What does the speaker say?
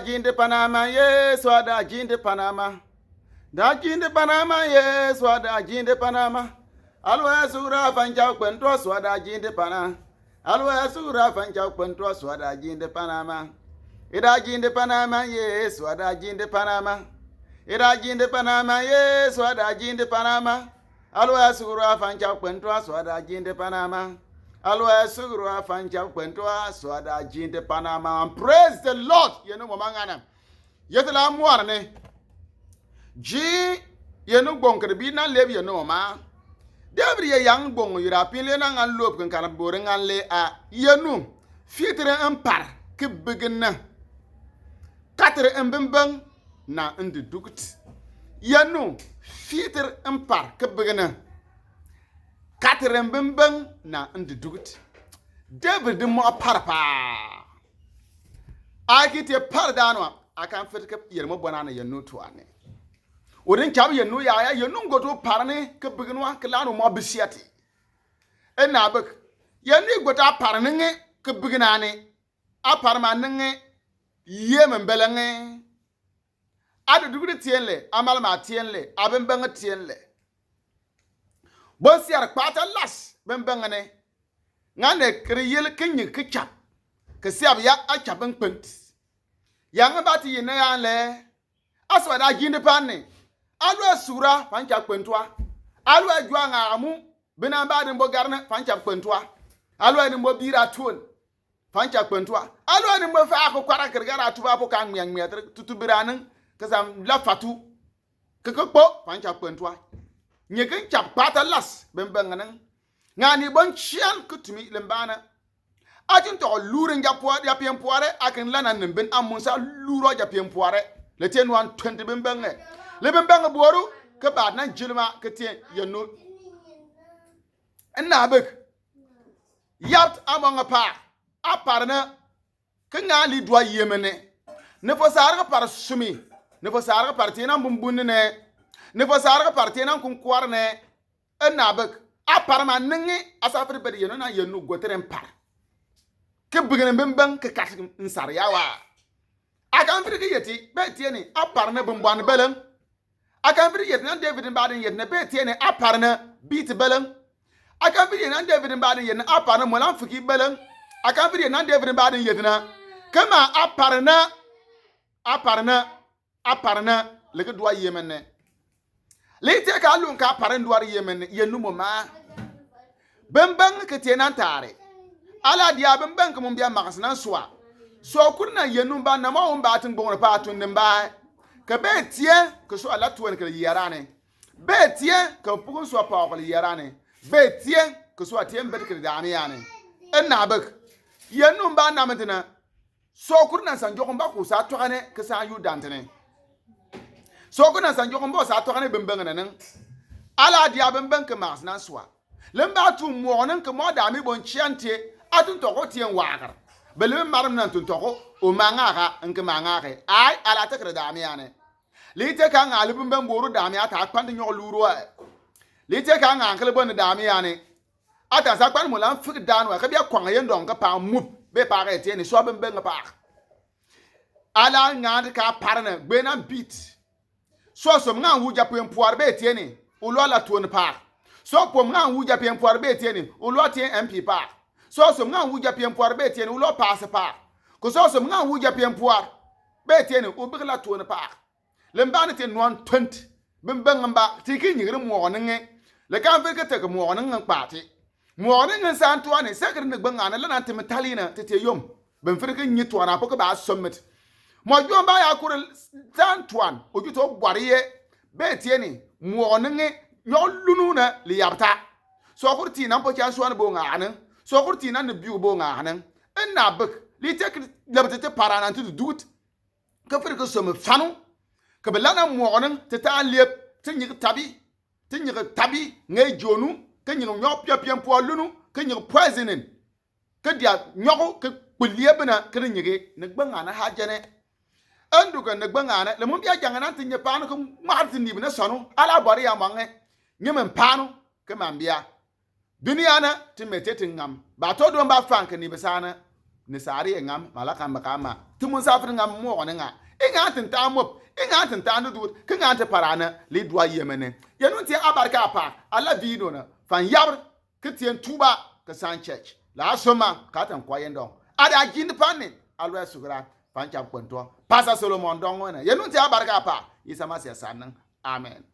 Jinde Panama, yes, wada jinde Panama. Da jinde Panama, yes, wada jinde Panama. Alwa sura fanja kwento swada jinde Panama. Alwa sura fanja kwento swada jinde Panama. Ida jinde Panama, yes, wada jinde Panama. Ida jinde Panama, yes, wada jinde Panama. Alwa sura fanja kwento swada jinde Panama. Alwa sugru afanja kwentwa swada jinde Panama. And praise the Lord. You know mamangana. Yetla muarne. Ji yenu bonkere bi na lebi yenu ma. Debri ye yang bong yura pinle na ngan lop kan kan bore ngan le a yenu fitre un par ke begena. Katre un bimbang na inde dukt. Yenu fitre un par ke begena. Kateren bimbang na inde dugut. David mo parpa. Akite pardanwa akan fitka yermo bonana yenu tuane. Odin chab yenu ya yenu goto parne ke biginwa klanu mo bisiati. Enna bek yenu gota parne ke biginane. A parma nge yemen belange. Adu dugut tienle amal ma tienle abimbang tienle. Bonsi ar kpata las bembengane ngane kriyel kinyi kichap kesiab ya achaben pent yang bati yene yanle aswa da jinde panne alu asura fancha kwentwa alu ajwa ngamu bina ba den bogarne fancha kwentwa alu ani mo bira tuon fancha kwentwa alu ani mo fa akokwara kirgara tuba po kan miyan tutubiranin kasam la fatu kokko fancha kwentwa nyeken chap pata las bembenganen ngani bon chian kutumi lembana ajin to lurin japwa ya piempoare akin lana nimben amunsa luro ja piempoare le ten 120 bembenge le bembenge boru ke bad na jilma ke tie yenu enna bek yapt amanga pa aparna ke ngali dwa yemene ne fo sarga par sumi ne fo sarga partina bumbunne ne fo sarga partina kun kwarne enna bek aparma ningi asafri bedi yenu na yenu goteren par ke bigene bembang ke kat nsar yawa akan firi ke yeti be tieni aparna bumbwan belen akan firi yeti na David baden yeti na be tieni aparna beat belen akan firi na David baden yeti na aparna molan fiki belen akan firi na David baden yeti na kama aparna leke dwa yemenne lite ka lun ka paran duwar yemenne yenu mo ma bembang ke tiena tare ala dia bembang ke mun biya magasnan suwa so kurna yenu ba na ma on ba tin gbon pa tun nim ba ke be tie ke so ala tuwen ke yarane be tie ke pugun so pa ko yarane be tie ke so atien be ke dani yane enna bak yenu ba na mena so kurna san jogon ba ku sa to kane ke sa yu dantene so kurna san jogon ba sa to kane bembang nan ala dia bembang ke magasnan suwa lemba tu monen ke mo da mi bon chiante atun to ko tien wagar belem maram nan tun to ko o mangaka nke mangake ai ala ta kre da mi ane lite ka ngal bembang boru da mi ata kwande nyo luru a lite ka ngal bon da mi ane ata sa kwan mo lan fik dan wa ka bia kwang ye ndon ka pa mu be pa ga tien so bembang pa ala ngad ka parna gbe na beat so ngan hu japen puar be tien o lo la tuon pa so pom ngan wu japien poar be tieni ulo tien MP pa so ngan wu japien poar be tieni ulo pass pa ko so ngan wu japien poar be tieni u bigla tuon pa lemban tin 120 bimbanga tiki nyigre mo nenge le kan fe ke te mo nenge pati mo nenge san to ani sekre ne gbanga na lana tim talina tete yom ben fe ke nyi to ana po ke ba summit mo jom ba ya kur san tuan o juto bwariye be tieni mo nenge nyo lunu na li yabta so kurti nan po kyan suwan bo ngane so kurti nan ne biu bo ngane enna bek li tek labte te parana tu dut ka fir ko so me fanu ka belana mo onen te ta lep te nyi tabi ngay jonu ka nyi nyo pia po lunu ka nyi poisoning ka dia nyo ka kulie bena ka nyi ne gbanga na ha jene andu ka ne gbanga na le mo bia janga nan te nye panu ko martin ni bena sonu ala bari ya mange nyemen panu ke mambia dunia na timete tingam ba to do ba frank ni besana ni sari ngam malaka makama tumun safir ngam mo nga inga tinta mop inga tinta no dur kinga te parana le dua yemene yenu ti abarka pa ala vino na fan yabr kitien tuba ka san church la soma ka tan kwayendo ada jin panin alwa sugura fan chap kwento pasa solomon dongo na yenu ti abarka pa isa ma se sanan amen